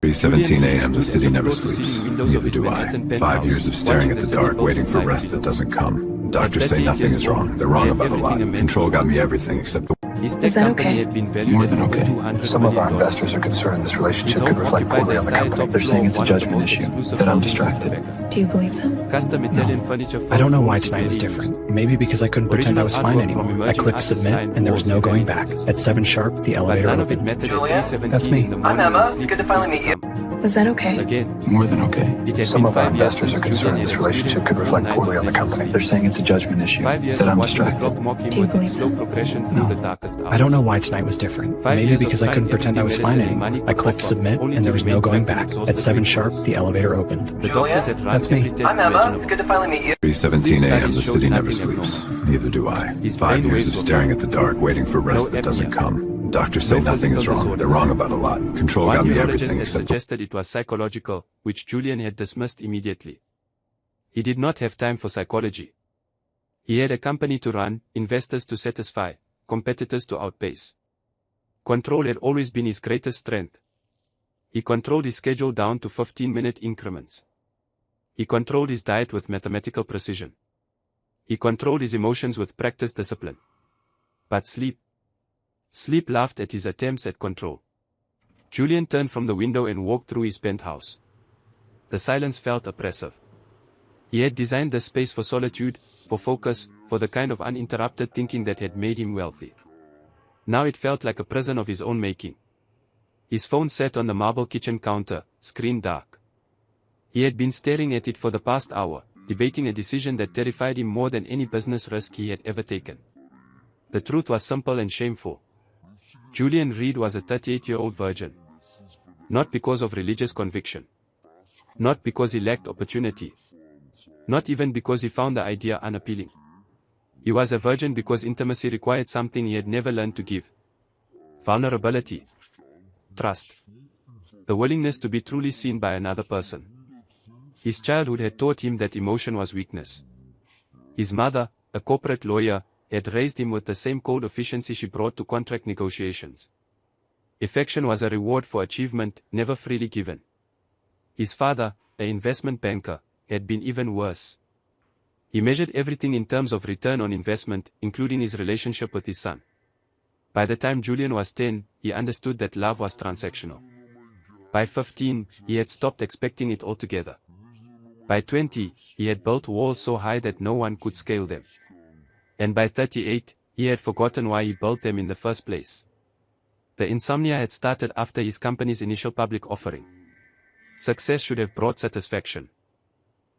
3:17 a.m. The city never sleeps. Neither do I. 5 years of staring at the dark, waiting for rest that doesn't come. Doctors say nothing is wrong. They're wrong about a lot. Control got me everything except the... Is that okay? More than okay. Some of our investors are concerned this relationship could reflect poorly on the company. They're saying it's a judgment issue, that I'm distracted. Do you believe them? No. I don't know why tonight was different. Maybe because I couldn't pretend I was fine anymore. I clicked submit and there was no going back. At 7 sharp, the elevator opened. Julia? That's me. I'm Emma. It's good to finally meet you. Was that okay? More than okay. Some of our investors are concerned this relationship could reflect poorly on the company. They're saying it's a judgment issue, that I'm distracted. Do you believe them? No. I don't know why tonight was different. Maybe because I couldn't pretend I was fine anymore. I clicked submit and there was no going back. At 7 sharp, the elevator opened. Julia? That's me. I'm Emma. It's good to finally meet you. 3:17 a.m. The city never sleeps. Neither do I. 5 years of staring at the dark, waiting for rest that doesn't come. Doctors say nothing is wrong. They're wrong about a lot. Control got me everything except... suggested it was psychological, which Julian had dismissed immediately. He did not have time for psychology. He had a company to run, investors to satisfy, competitors to outpace. Control had always been his greatest strength. He controlled his schedule down to 15-minute increments. He controlled his diet with mathematical precision. He controlled his emotions with practiced discipline. But Sleep laughed at his attempts at control. Julian turned from the window and walked through his penthouse. The silence felt oppressive. He had designed the space for solitude, for focus, for the kind of uninterrupted thinking that had made him wealthy. Now it felt like a prison of his own making. His phone sat on the marble kitchen counter, screen dark. He had been staring at it for the past hour, debating a decision that terrified him more than any business risk he had ever taken. The truth was simple and shameful. Julian Reed was a 38-year-old virgin. Not because of religious conviction. Not because he lacked opportunity. Not even because he found the idea unappealing. He was a virgin because intimacy required something he had never learned to give. Vulnerability. Trust. The willingness to be truly seen by another person. His childhood had taught him that emotion was weakness. His mother, a corporate lawyer, had raised him with the same cold efficiency she brought to contract negotiations. Affection was a reward for achievement, never freely given. His father, an investment banker, had been even worse. He measured everything in terms of return on investment, including his relationship with his son. By the time Julian was 10, he understood that love was transactional. By 15, he had stopped expecting it altogether. By 20, he had built walls so high that no one could scale them. And by 38, he had forgotten why he built them in the first place. The insomnia had started after his company's initial public offering. Success should have brought satisfaction.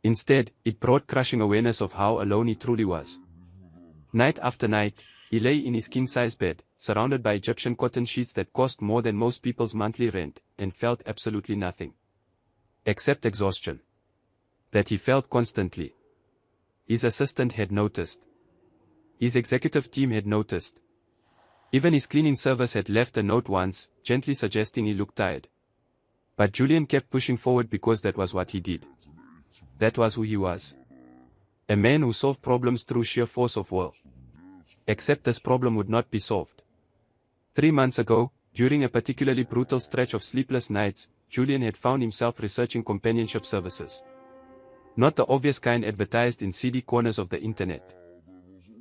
Instead, it brought crushing awareness of how alone he truly was. Night after night, he lay in his king-size bed, surrounded by Egyptian cotton sheets that cost more than most people's monthly rent, and felt absolutely nothing. Except exhaustion. That he felt constantly. His assistant had noticed. His executive team had noticed. Even his cleaning service had left a note once, gently suggesting he looked tired. But Julian kept pushing forward because that was what he did. That was who he was. A man who solved problems through sheer force of will. Except this problem would not be solved. 3 months ago, during a particularly brutal stretch of sleepless nights, Julian had found himself researching companionship services. Not the obvious kind advertised in seedy corners of the internet.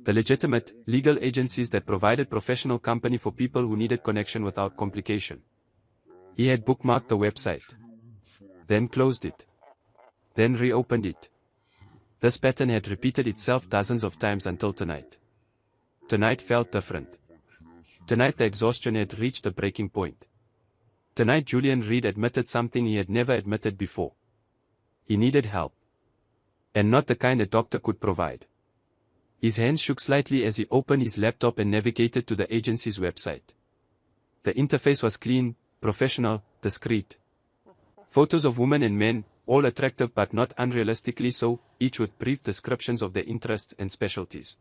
The legitimate, legal agencies that provided professional company for people who needed connection without complication. He had bookmarked the website. Then closed it. Then reopened it. This pattern had repeated itself dozens of times until tonight. Tonight felt different. Tonight the exhaustion had reached a breaking point. Tonight Julian Reed admitted something he had never admitted before. He needed help. And not the kind a doctor could provide. His hands shook slightly as he opened his laptop and navigated to the agency's website. The interface was clean, professional, discreet. Photos of women and men, all attractive but not unrealistically so, each with brief descriptions of their interests and specialties.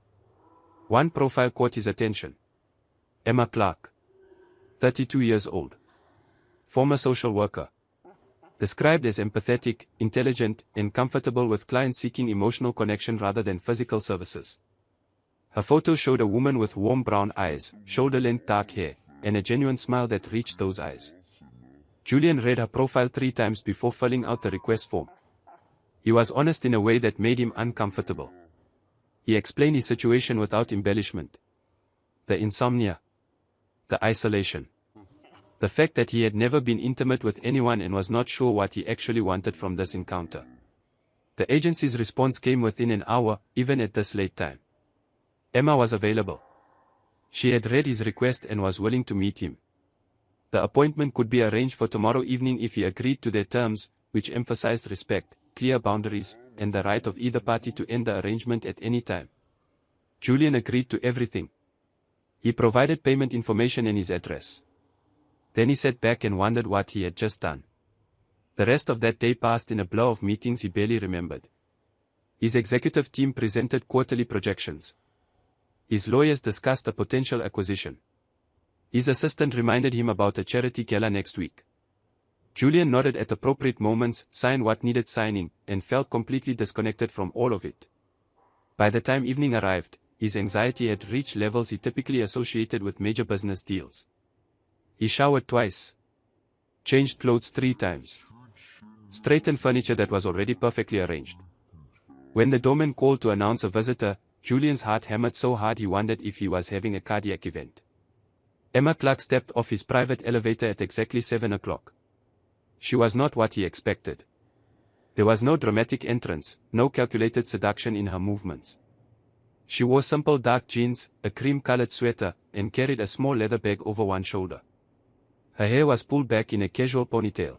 One profile caught his attention. Emma Clark. 32 years old. Former social worker. Described as empathetic, intelligent, and comfortable with clients seeking emotional connection rather than physical services. Her photo showed a woman with warm brown eyes, shoulder-length dark hair, and a genuine smile that reached those eyes. Julian read her profile 3 times before filling out the request form. He was honest in a way that made him uncomfortable. He explained his situation without embellishment. The insomnia. The isolation. The fact that he had never been intimate with anyone and was not sure what he actually wanted from this encounter. The agency's response came within an hour, even at this late time. Emma was available. She had read his request and was willing to meet him. The appointment could be arranged for tomorrow evening if he agreed to their terms, which emphasized respect, clear boundaries, and the right of either party to end the arrangement at any time. Julian agreed to everything. He provided payment information and his address. Then he sat back and wondered what he had just done. The rest of that day passed in a blur of meetings he barely remembered. His executive team presented quarterly projections. His lawyers discussed a potential acquisition. His assistant reminded him about a charity gala next week. Julian nodded at appropriate moments, signed what needed signing, and felt completely disconnected from all of it. By the time evening arrived, his anxiety had reached levels he typically associated with major business deals. He showered twice. Changed clothes 3 times. Straightened furniture that was already perfectly arranged. When the doorman called to announce a visitor, Julian's heart hammered so hard he wondered if he was having a cardiac event. Emma Clark stepped off his private elevator at exactly 7 o'clock. She was not what he expected. There was no dramatic entrance, no calculated seduction in her movements. She wore simple dark jeans, a cream-colored sweater, and carried a small leather bag over one shoulder. Her hair was pulled back in a casual ponytail.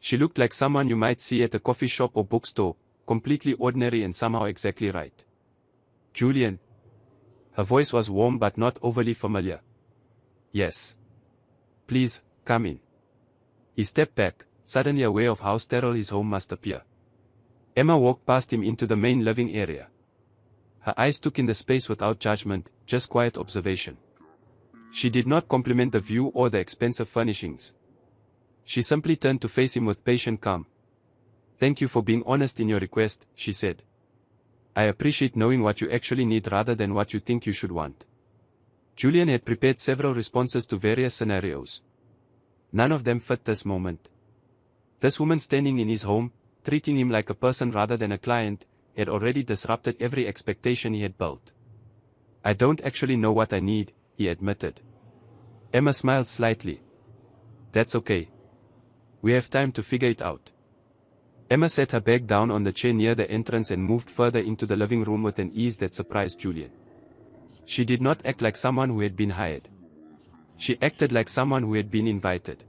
She looked like someone you might see at a coffee shop or bookstore, completely ordinary and somehow exactly right. Julian. Her voice was warm but not overly familiar. Yes. Please, come in. He stepped back, suddenly aware of how sterile his home must appear. Emma walked past him into the main living area. Her eyes took in the space without judgment, just quiet observation. She did not compliment the view or the expensive furnishings. She simply turned to face him with patient calm. "Thank you for being honest in your request," she said. "I appreciate knowing what you actually need rather than what you think you should want." Julian had prepared several responses to various scenarios. None of them fit this moment. This woman standing in his home, treating him like a person rather than a client, had already disrupted every expectation he had built. "I don't actually know what I need," he admitted. Emma smiled slightly. "That's okay. We have time to figure it out." Emma set her bag down on the chair near the entrance and moved further into the living room with an ease that surprised Julian. She did not act like someone who had been hired. She acted like someone who had been invited.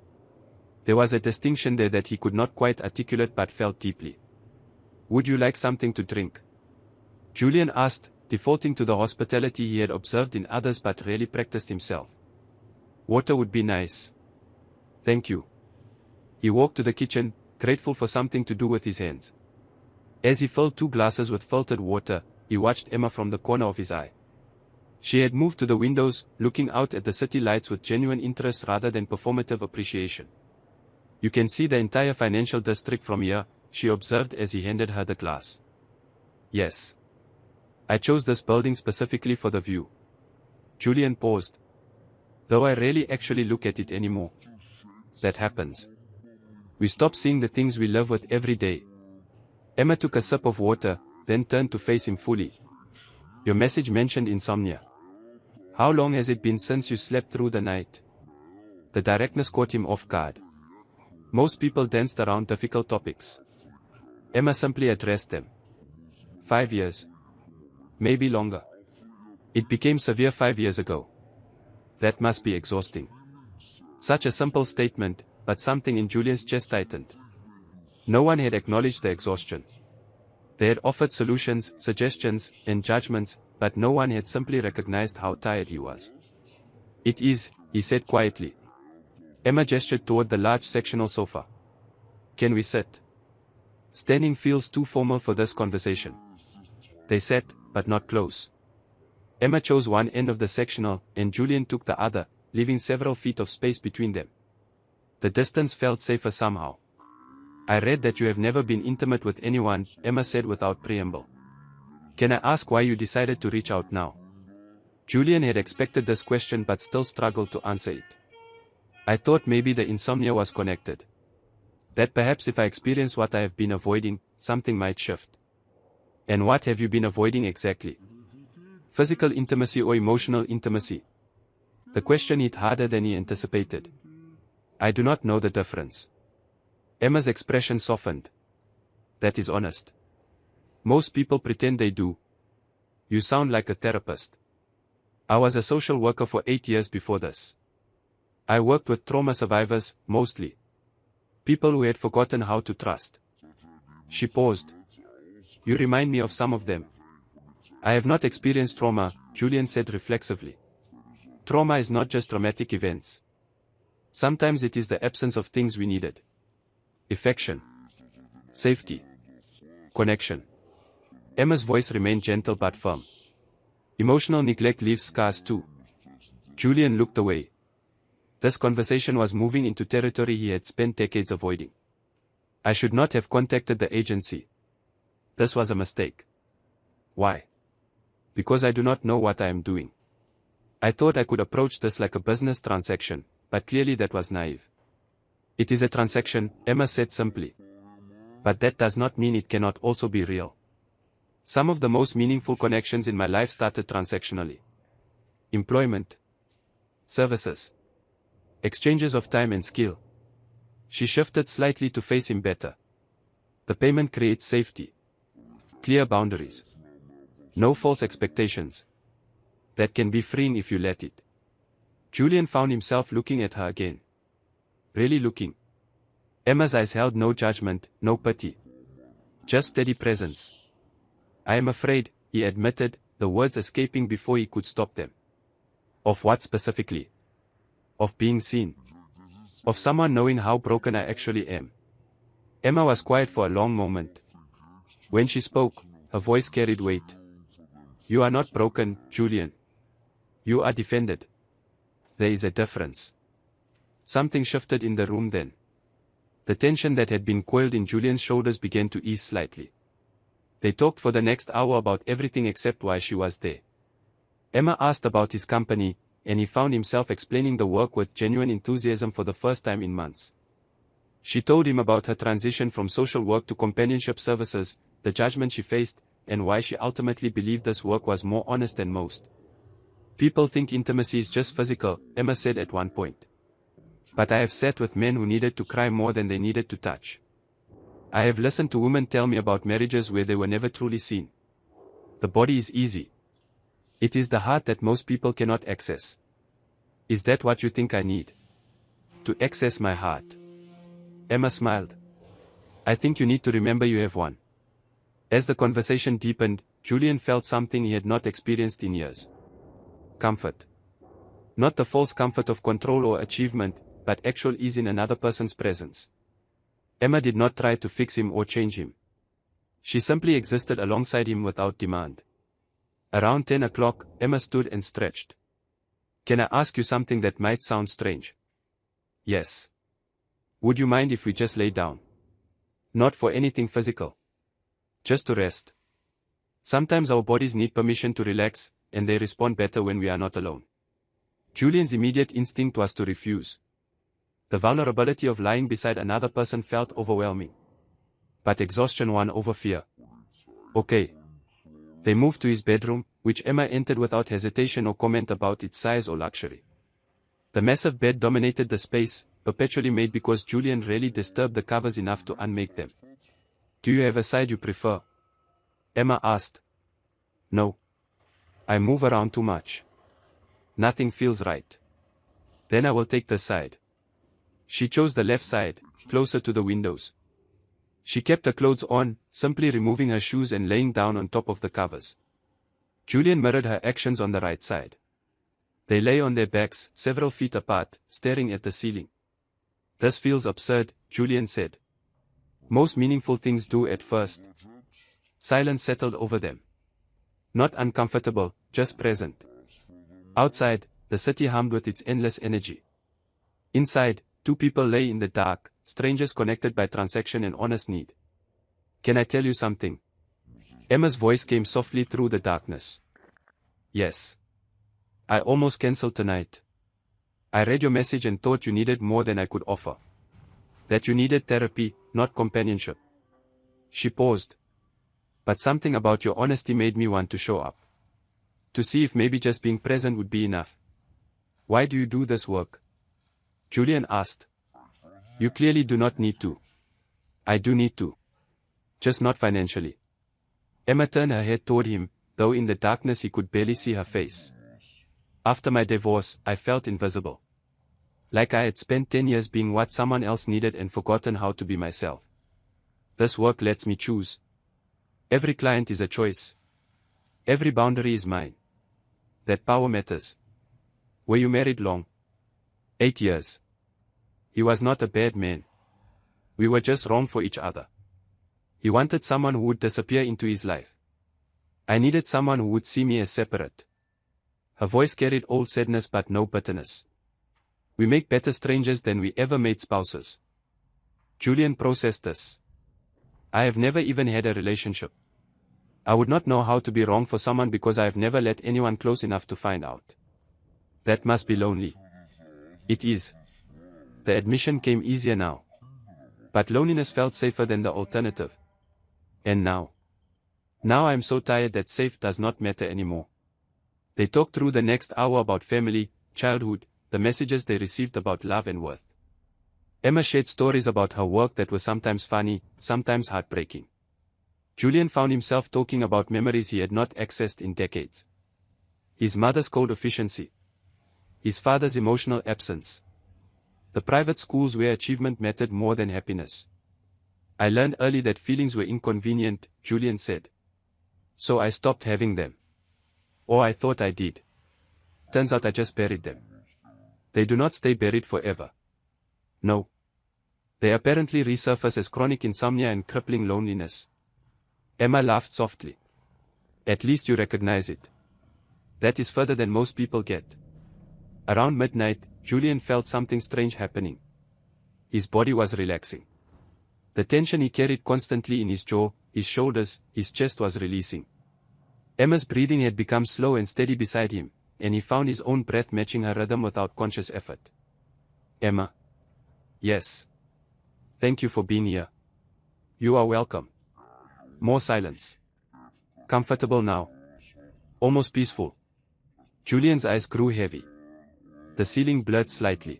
There was a distinction there that he could not quite articulate but felt deeply. "Would you like something to drink?" Julian asked, defaulting to the hospitality he had observed in others but rarely practiced himself. "Water would be nice." "Thank you." He walked to the kitchen, grateful for something to do with his hands. As he filled 2 glasses with filtered water, he watched Emma from the corner of his eye. She had moved to the windows, looking out at the city lights with genuine interest rather than performative appreciation. "You can see the entire financial district from here," she observed as he handed her the glass. "Yes. I chose this building specifically for the view." Julian paused. "Though I rarely actually look at it anymore. That happens. We stop seeing the things we live with every day." Emma took a sip of water, then turned to face him fully. "Your message mentioned insomnia. How long has it been since you slept through the night?" The directness caught him off guard. Most people danced around difficult topics. Emma simply addressed them. 5 years. Maybe longer. It became severe 5 years ago. That must be exhausting. Such a simple statement, but something in Julian's chest tightened. No one had acknowledged the exhaustion. They had offered solutions, suggestions, and judgments, but no one had simply recognized how tired he was. "It is," he said quietly. Emma gestured toward the large sectional sofa. "Can we sit?" "Standing feels too formal for this conversation." They sat, but not close. Emma chose one end of the sectional, and Julian took the other, leaving several feet of space between them. The distance felt safer somehow. "I read that you have never been intimate with anyone," Emma said without preamble. "Can I ask why you decided to reach out now?" Julian had expected this question but still struggled to answer it. I thought maybe the insomnia was connected. That perhaps if I experience what I have been avoiding, something might shift. And what have you been avoiding exactly? Physical intimacy or emotional intimacy? The question hit harder than he anticipated. I do not know the difference. Emma's expression softened. That is honest. Most people pretend they do. You sound like a therapist. I was a social worker for 8 years before this. I worked with trauma survivors, mostly. People who had forgotten how to trust. She paused. You remind me of some of them. I have not experienced trauma, Julian said reflexively. Trauma is not just traumatic events. Sometimes it is the absence of things we needed. Affection. Safety. Connection. Emma's voice remained gentle but firm. Emotional neglect leaves scars too. Julian looked away. This conversation was moving into territory he had spent decades avoiding. I should not have contacted the agency. This was a mistake. Why? Because I do not know what I am doing. I thought I could approach this like a business transaction, but clearly that was naive. It is a transaction, Emma said simply. But that does not mean it cannot also be real. Some of the most meaningful connections in my life started transactionally. Employment. Services. Exchanges of time and skill. She shifted slightly to face him better. The payment creates safety. Clear boundaries. No false expectations. That can be freeing if you let it. Julian found himself looking at her again. Really looking. Emma's eyes held no judgment, no pity. Just steady presence. I am afraid, he admitted, the words escaping before he could stop them. Of what specifically? Of being seen. Of someone knowing how broken I actually am. Emma was quiet for a long moment. When she spoke, her voice carried weight. You are not broken, Julian. You are defended. There is a difference. Something shifted in the room then. The tension that had been coiled in Julian's shoulders began to ease slightly. They talked for the next hour about everything except why she was there. Emma asked about his company, and he found himself explaining the work with genuine enthusiasm for the first time in months. She told him about her transition from social work to companionship services, the judgment she faced, and why she ultimately believed this work was more honest than most. People think intimacy is just physical, Emma said at one point. But I have sat with men who needed to cry more than they needed to touch. I have listened to women tell me about marriages where they were never truly seen. The body is easy. It is the heart that most people cannot access. Is that what you think I need? To access my heart? Emma smiled. I think you need to remember you have one. As the conversation deepened, Julian felt something he had not experienced in years. Comfort. Not the false comfort of control or achievement, but actual ease in another person's presence. Emma did not try to fix him or change him. She simply existed alongside him without demand. Around 10 o'clock, Emma stood and stretched. Can I ask you something that might sound strange? Yes. Would you mind if we just lay down? Not for anything physical. Just to rest. Sometimes our bodies need permission to relax, and they respond better when we are not alone. Julian's immediate instinct was to refuse. The vulnerability of lying beside another person felt overwhelming. But exhaustion won over fear. Okay. They moved to his bedroom, which Emma entered without hesitation or comment about its size or luxury. The massive bed dominated the space, perpetually made because Julian rarely disturbed the covers enough to unmake them. Do you have a side you prefer? Emma asked. No. I move around too much. Nothing feels right. Then I will take the side. She chose the left side, closer to the windows. She kept her clothes on, simply removing her shoes and laying down on top of the covers. Julian mirrored her actions on the right side. They lay on their backs, several feet apart, staring at the ceiling. This feels absurd, Julian said. Most meaningful things do at first. Silence settled over them. Not uncomfortable, just present. Outside, the city hummed with its endless energy. Inside, two people lay in the dark, strangers connected by transaction and honest need. Can I tell you something? Emma's voice came softly through the darkness. Yes. I almost cancelled tonight. I read your message and thought you needed more than I could offer. That you needed therapy, not companionship. She paused. But something about your honesty made me want to show up. To see if maybe just being present would be enough. Why do you do this work? Julian asked. You clearly do not need to. I do need to. Just not financially. Emma turned her head toward him, though in the darkness he could barely see her face. After my divorce, I felt invisible. Like I had spent 10 years being what someone else needed and forgotten how to be myself. This work lets me choose. Every client is a choice. Every boundary is mine. That power matters. Were you married long? 8 years. He was not a bad man. We were just wrong for each other. He wanted someone who would disappear into his life. I needed someone who would see me as separate. Her voice carried old sadness but no bitterness. We make better strangers than we ever made spouses. Julian processed this. I have never even had a relationship. I would not know how to be wrong for someone because I have never let anyone close enough to find out. That must be lonely. It is. The admission came easier now. But loneliness felt safer than the alternative. And now? Now I am so tired that safe does not matter anymore. They talked through the next hour about family, childhood, the messages they received about love and worth. Emma shared stories about her work that were sometimes funny, sometimes heartbreaking. Julian found himself talking about memories he had not accessed in decades. His mother's cold efficiency. His father's emotional absence. The private schools where achievement mattered more than happiness. I learned early that feelings were inconvenient, Julian said. So I stopped having them. Or I thought I did. Turns out I just buried them. They do not stay buried forever. No. They apparently resurface as chronic insomnia and crippling loneliness. Emma laughed softly. At least you recognize it. That is further than most people get. Around midnight, Julian felt something strange happening. His body was relaxing. The tension he carried constantly in his jaw, his shoulders, his chest was releasing. Emma's breathing had become slow and steady beside him, and he found his own breath matching her rhythm without conscious effort. Emma. Yes. Thank you for being here. You are welcome. More silence. Comfortable now. Almost peaceful. Julian's eyes grew heavy. The ceiling blurred slightly.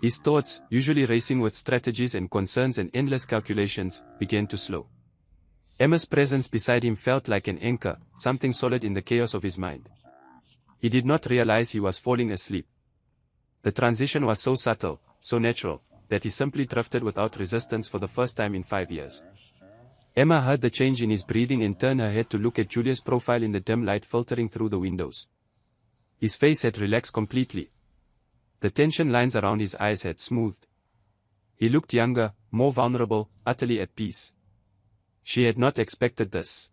His thoughts, usually racing with strategies and concerns and endless calculations, began to slow. Emma's presence beside him felt like an anchor, something solid in the chaos of his mind. He did not realize he was falling asleep. The transition was so subtle, so natural, that he simply drifted without resistance for the first time in 5 years. Emma heard the change in his breathing and turned her head to look at Julia's profile in the dim light filtering through the windows. His face had relaxed completely. The tension lines around his eyes had smoothed. He looked younger, more vulnerable, utterly at peace. She had not expected this.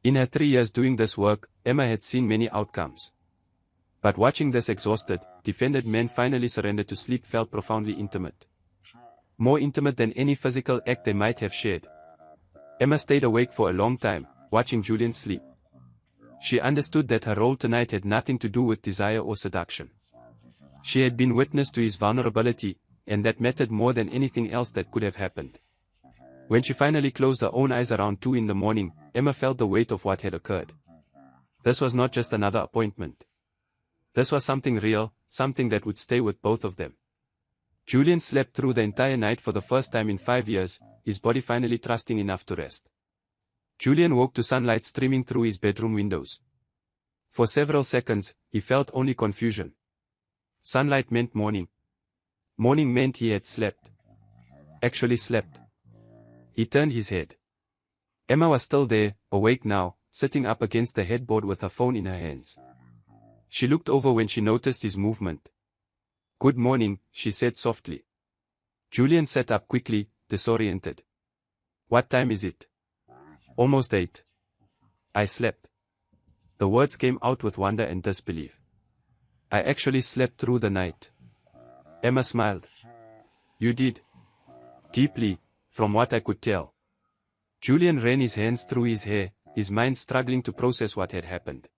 In her 3 years doing this work, Emma had seen many outcomes. But watching this exhausted, defended man finally surrender to sleep felt profoundly intimate. More intimate than any physical act they might have shared. Emma stayed awake for a long time, watching Julian sleep. She understood that her role tonight had nothing to do with desire or seduction. She had been witness to his vulnerability, and that mattered more than anything else that could have happened. When she finally closed her own eyes around 2 in the morning, Emma felt the weight of what had occurred. This was not just another appointment. This was something real, something that would stay with both of them. Julian slept through the entire night for the first time in 5 years, his body finally trusting enough to rest. Julian woke to sunlight streaming through his bedroom windows. For several seconds, he felt only confusion. Sunlight meant morning. Morning meant he had slept. Actually slept. He turned his head. Emma was still there, awake now, sitting up against the headboard with her phone in her hands. She looked over when she noticed his movement. Good morning, she said softly. Julian sat up quickly, disoriented. What time is it? Almost 8. I slept. The words came out with wonder and disbelief. I actually slept through the night. Emma smiled. You did? Deeply, from what I could tell. Julian ran his hands through his hair, his mind struggling to process what had happened.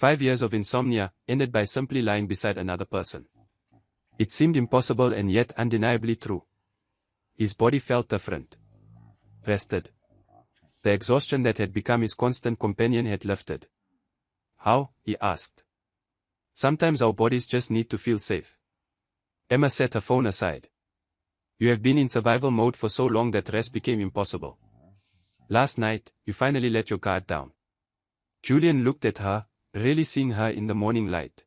5 years of insomnia ended by simply lying beside another person. It seemed impossible and yet undeniably true. His body felt different. Rested. The exhaustion that had become his constant companion had lifted. How? He asked. Sometimes our bodies just need to feel safe. Emma set her phone aside. You have been in survival mode for so long that rest became impossible. Last night, you finally let your guard down. Julian looked at her, really seeing her in the morning light.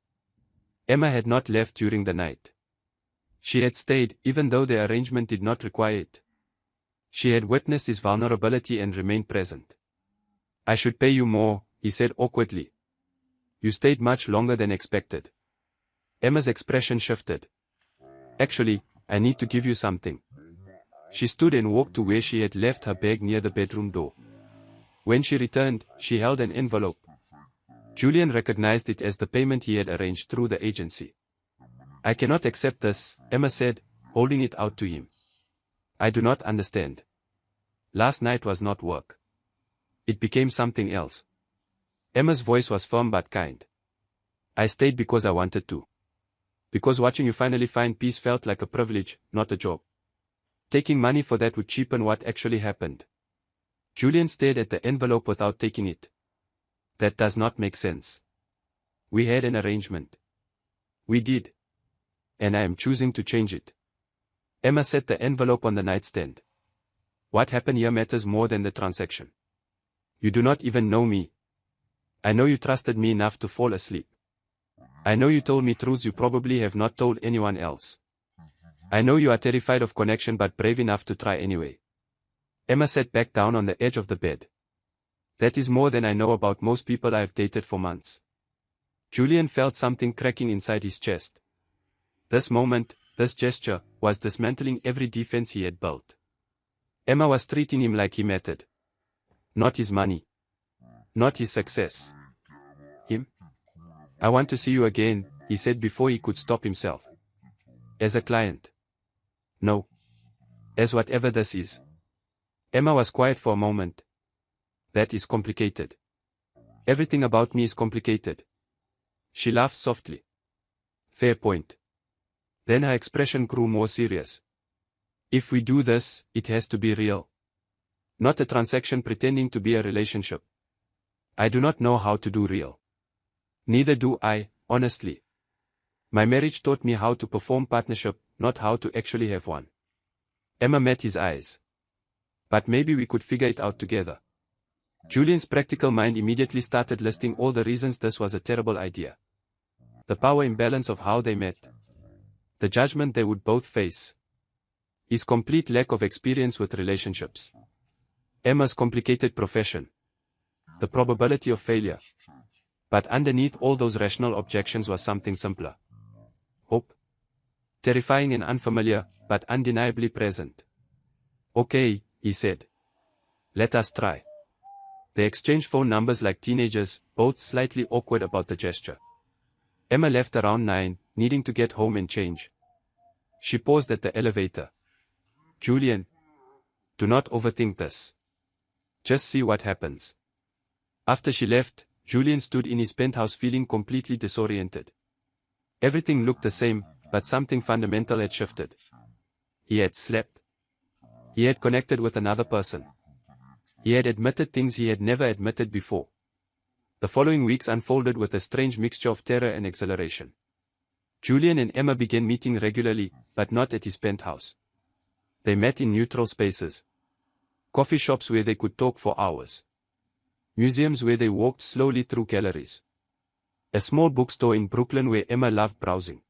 Emma had not left during the night. She had stayed, even though the arrangement did not require it. She had witnessed his vulnerability and remained present. I should pay you more, he said awkwardly. You stayed much longer than expected. Emma's expression shifted. Actually, I need to give you something. She stood and walked to where she had left her bag near the bedroom door. When she returned, she held an envelope. Julian recognized it as the payment he had arranged through the agency. I cannot accept this, Emma said, holding it out to him. I do not understand. Last night was not work. It became something else. Emma's voice was firm but kind. I stayed because I wanted to. Because watching you finally find peace felt like a privilege, not a job. Taking money for that would cheapen what actually happened. Julian stared at the envelope without taking it. That does not make sense. We had an arrangement. We did. And I am choosing to change it. Emma set the envelope on the nightstand. What happened here matters more than the transaction. You do not even know me. I know you trusted me enough to fall asleep. I know you told me truths you probably have not told anyone else. I know you are terrified of connection but brave enough to try anyway. Emma sat back down on the edge of the bed. That is more than I know about most people I have dated for months. Julian felt something cracking inside his chest. This moment, this gesture, was dismantling every defense he had built. Emma was treating him like he mattered. Not his money. Not his success. Him? I want to see you again, he said before he could stop himself. As a client. No. As whatever this is. Emma was quiet for a moment. That is complicated. Everything about me is complicated. She laughed softly. Fair point. Then her expression grew more serious. If we do this, it has to be real. Not a transaction pretending to be a relationship. I do not know how to do real. Neither do I, honestly. My marriage taught me how to perform partnership, not how to actually have one. Emma met his eyes. But maybe we could figure it out together. Julian's practical mind immediately started listing all the reasons this was a terrible idea. The power imbalance of how they met. The judgment they would both face. His complete lack of experience with relationships. Emma's complicated profession. The probability of failure. But underneath all those rational objections was something simpler. Hope. Terrifying and unfamiliar, but undeniably present. Okay, he said. Let us try. They exchanged phone numbers like teenagers, both slightly awkward about the gesture. Emma left around 9, needing to get home and change. She paused at the elevator. Julian. Do not overthink this. Just see what happens. After she left, Julian stood in his penthouse feeling completely disoriented. Everything looked the same, but something fundamental had shifted. He had slept. He had connected with another person. He had admitted things he had never admitted before. The following weeks unfolded with a strange mixture of terror and exhilaration. Julian and Emma began meeting regularly, but not at his penthouse. They met in neutral spaces. Coffee shops where they could talk for hours. Museums where they walked slowly through galleries. A small bookstore in Brooklyn where Emma loved browsing.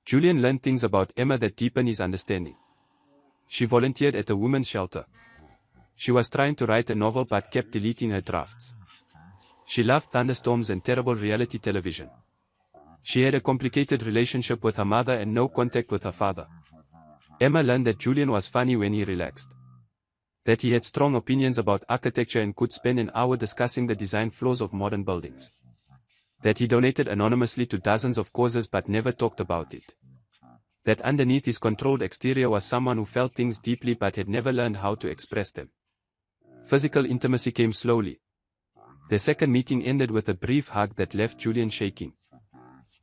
Julian learned things about Emma that deepened his understanding. She volunteered at a women's shelter. She was trying to write a novel but kept deleting her drafts. She loved thunderstorms and terrible reality television. She had a complicated relationship with her mother and no contact with her father. Emma learned that Julian was funny when he relaxed. That he had strong opinions about architecture and could spend an hour discussing the design flaws of modern buildings. That he donated anonymously to dozens of causes but never talked about it. That underneath his controlled exterior was someone who felt things deeply but had never learned how to express them. Physical intimacy came slowly. Their second meeting ended with a brief hug that left Julian shaking.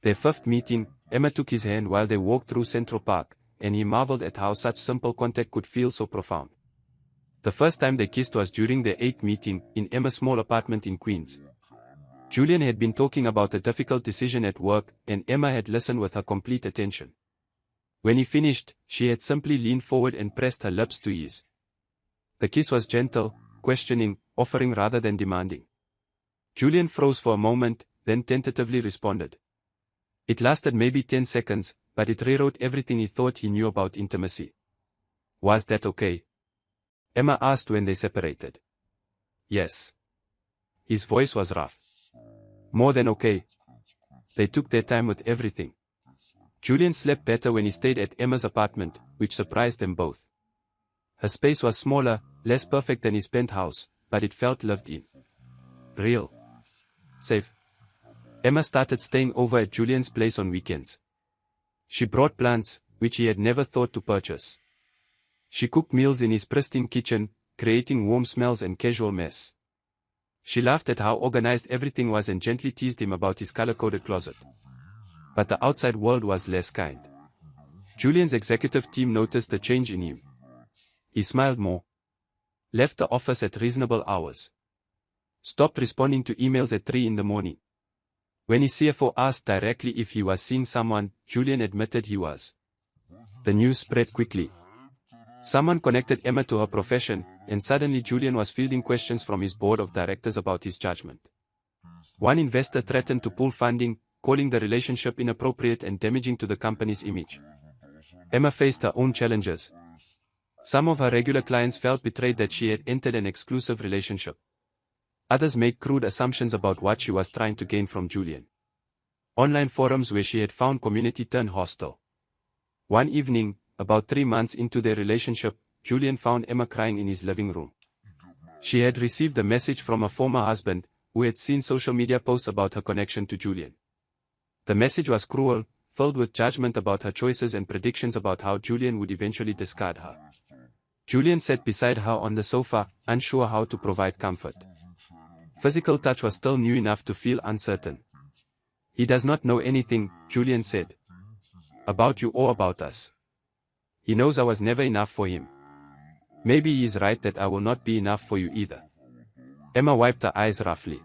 Their fifth meeting, Emma took his hand while they walked through Central Park, and he marveled at how such simple contact could feel so profound. The first time they kissed was during their eighth meeting, in Emma's small apartment in Queens. Julian had been talking about a difficult decision at work, and Emma had listened with her complete attention. When he finished, she had simply leaned forward and pressed her lips to his. The kiss was gentle, questioning, offering rather than demanding. Julian froze for a moment, then tentatively responded. It lasted maybe 10 seconds, but it rewrote everything he thought he knew about intimacy. Was that okay? Emma asked when they separated. Yes. His voice was rough. More than okay. They took their time with everything. Julian slept better when he stayed at Emma's apartment, which surprised them both. Her space was smaller, less perfect than his penthouse, but it felt lived in. Real. Safe. Emma started staying over at Julian's place on weekends. She brought plants, which he had never thought to purchase. She cooked meals in his pristine kitchen, creating warm smells and casual mess. She laughed at how organized everything was and gently teased him about his color-coded closet. But the outside world was less kind. Julian's executive team noticed the change in him. He smiled more. Left the office at reasonable hours. Stopped responding to emails at 3 in the morning. When his CFO asked directly if he was seeing someone, Julian admitted he was. The news spread quickly. Someone connected Emma to her profession, and suddenly Julian was fielding questions from his board of directors about his judgment. One investor threatened to pull funding, calling the relationship inappropriate and damaging to the company's image. Emma faced her own challenges. Some of her regular clients felt betrayed that she had entered an exclusive relationship. Others made crude assumptions about what she was trying to gain from Julian. Online forums where she had found community turned hostile. One evening, about 3 months into their relationship, Julian found Emma crying in his living room. She had received a message from a former husband, who had seen social media posts about her connection to Julian. The message was cruel, filled with judgment about her choices and predictions about how Julian would eventually discard her. Julian sat beside her on the sofa, unsure how to provide comfort. Physical touch was still new enough to feel uncertain. He does not know anything, Julian said. About you or about us. He knows I was never enough for him. Maybe he is right that I will not be enough for you either. Emma wiped her eyes roughly.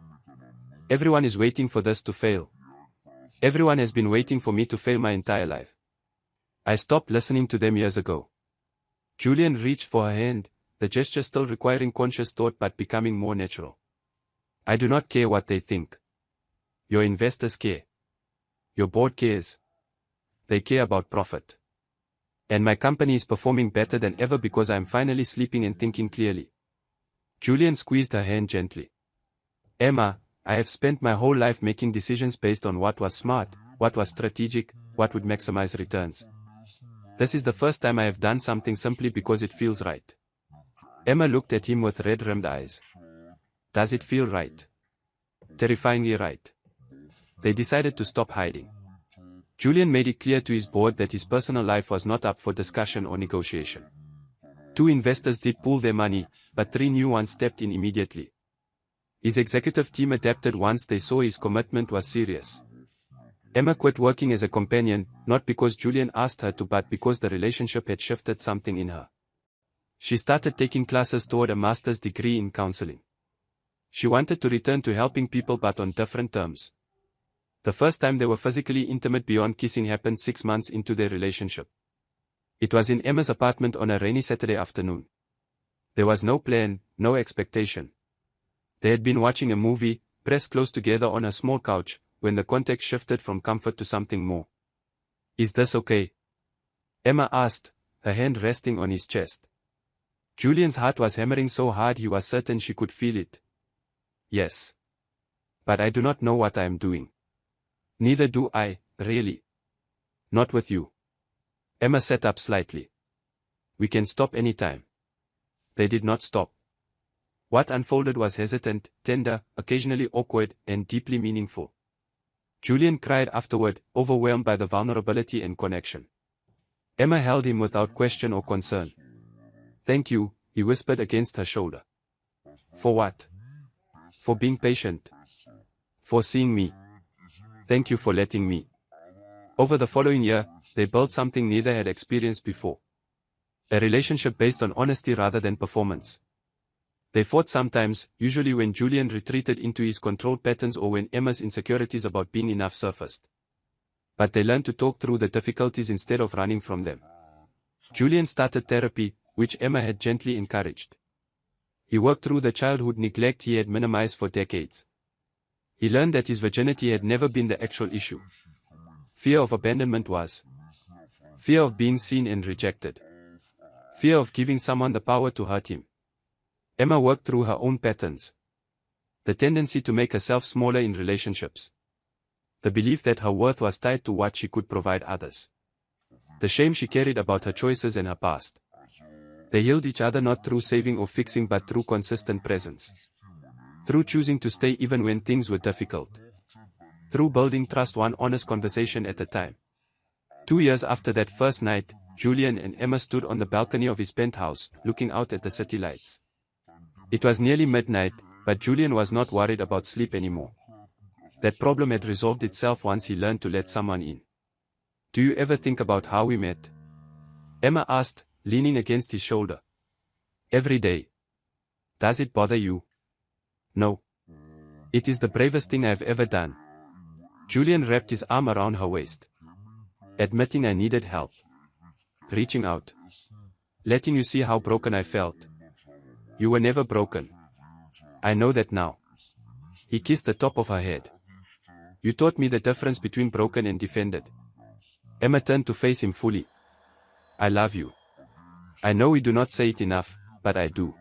Everyone is waiting for this to fail. Everyone has been waiting for me to fail my entire life. I stopped listening to them years ago. Julian reached for her hand, the gesture still requiring conscious thought but becoming more natural. I do not care what they think. Your investors care. Your board cares. They care about profit. And my company is performing better than ever because I am finally sleeping and thinking clearly. Julian squeezed her hand gently. Emma, I have spent my whole life making decisions based on what was smart, what was strategic, what would maximize returns. This is the first time I have done something simply because it feels right. Emma looked at him with red-rimmed eyes. Does it feel right? Terrifyingly right. They decided to stop hiding. Julian made it clear to his board that his personal life was not up for discussion or negotiation. 2 investors did pool their money, but 3 new ones stepped in immediately. His executive team adapted once they saw his commitment was serious. Emma quit working as a companion, not because Julian asked her to but because the relationship had shifted something in her. She started taking classes toward a master's degree in counseling. She wanted to return to helping people but on different terms. The first time they were physically intimate beyond kissing happened 6 months into their relationship. It was in Emma's apartment on a rainy Saturday afternoon. There was no plan, no expectation. They had been watching a movie, pressed close together on a small couch, when the context shifted from comfort to something more. Is this okay? Emma asked, her hand resting on his chest. Julian's heart was hammering so hard he was certain she could feel it. Yes. But I do not know what I am doing. Neither do I, really. Not with you. Emma sat up slightly. We can stop anytime. They did not stop. What unfolded was hesitant, tender, occasionally awkward, and deeply meaningful. Julian cried afterward, overwhelmed by the vulnerability and connection. Emma held him without question or concern. Thank you, he whispered against her shoulder. For what? For being patient. For seeing me. Thank you for letting me. Over the following year, they built something neither had experienced before. A relationship based on honesty rather than performance. They fought sometimes, usually when Julian retreated into his controlled patterns or when Emma's insecurities about being enough surfaced. But they learned to talk through the difficulties instead of running from them. Julian started therapy, which Emma had gently encouraged. He worked through the childhood neglect he had minimized for decades. He learned that his virginity had never been the actual issue. Fear of abandonment was. Fear of being seen and rejected. Fear of giving someone the power to hurt him. Emma worked through her own patterns. The tendency to make herself smaller in relationships. The belief that her worth was tied to what she could provide others. The shame she carried about her choices and her past. They healed each other not through saving or fixing but through consistent presence. Through choosing to stay even when things were difficult. Through building trust one honest conversation at a time. 2 years after that first night, Julian and Emma stood on the balcony of his penthouse, looking out at the city lights. It was nearly midnight, but Julian was not worried about sleep anymore. That problem had resolved itself once he learned to let someone in. Do you ever think about how we met? Emma asked, leaning against his shoulder. Every day. Does it bother you? No. It is the bravest thing I've ever done. Julian wrapped his arm around her waist. Admitting I needed help. Reaching out. Letting you see how broken I felt. You were never broken. I know that now. He kissed the top of her head. You taught me the difference between broken and defended. Emma turned to face him fully. I love you. I know we do not say it enough, but I do.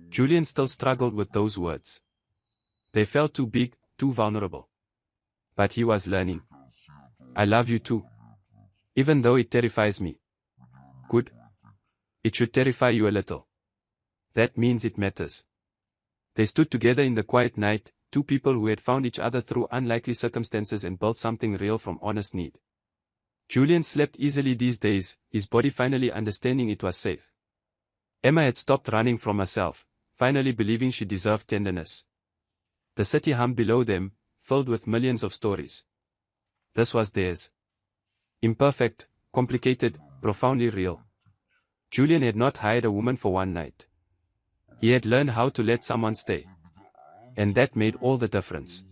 Julian still struggled with those words. They felt too big, too vulnerable. But he was learning. I love you too. Even though it terrifies me. Good. It should terrify you a little. That means it matters. They stood together in the quiet night, two people who had found each other through unlikely circumstances and built something real from honest need. Julian slept easily these days, his body finally understanding it was safe. Emma had stopped running from herself, finally believing she deserved tenderness. The city hummed below them, filled with millions of stories. This was theirs. Imperfect, complicated, profoundly real. Julian had not hired a woman for one night. He had learned how to let someone stay. And that made all the difference.